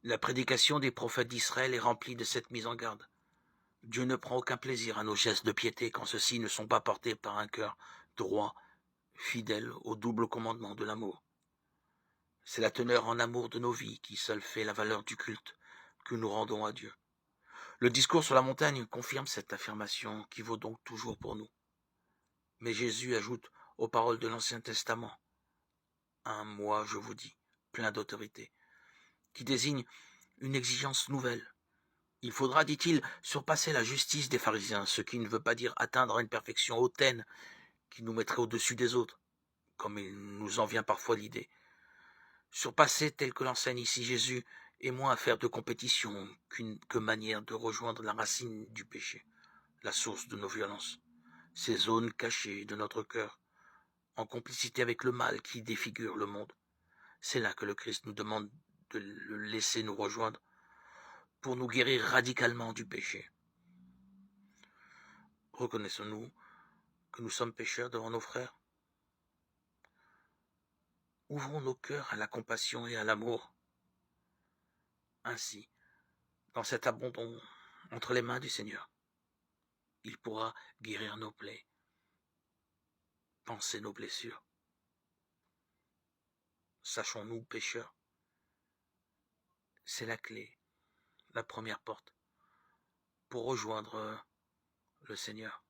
La prédication des prophètes d'Israël est remplie de cette mise en garde. Dieu ne prend aucun plaisir à nos gestes de piété quand ceux-ci ne sont pas portés par un cœur droit, fidèle au double commandement de l'amour. C'est la teneur en amour de nos vies qui seule fait la valeur du culte que nous rendons à Dieu. Le discours sur la montagne confirme cette affirmation qui vaut donc toujours pour nous. Mais Jésus ajoute aux paroles de l'Ancien Testament un moi, je vous dis, plein d'autorité, qui désigne une exigence nouvelle. Il faudra, dit-il, surpasser la justice des pharisiens, ce qui ne veut pas dire atteindre une perfection hautaine qui nous mettrait au-dessus des autres, comme il nous en vient parfois l'idée. Surpasser tel que l'enseigne ici Jésus est moins affaire de compétition que manière de rejoindre la racine du péché, la source de nos violences, ces zones cachées de notre cœur, en complicité avec le mal qui défigure le monde. C'est là que le Christ nous demande de le laisser nous rejoindre pour nous guérir radicalement du péché. Reconnaissons-nous que nous sommes pécheurs devant nos frères. Ouvrons nos cœurs à la compassion et à l'amour. Ainsi, dans cet abandon entre les mains du Seigneur, il pourra guérir nos plaies, panser nos blessures. Sachons-nous, pécheurs, c'est la clé, la première porte pour rejoindre le Seigneur.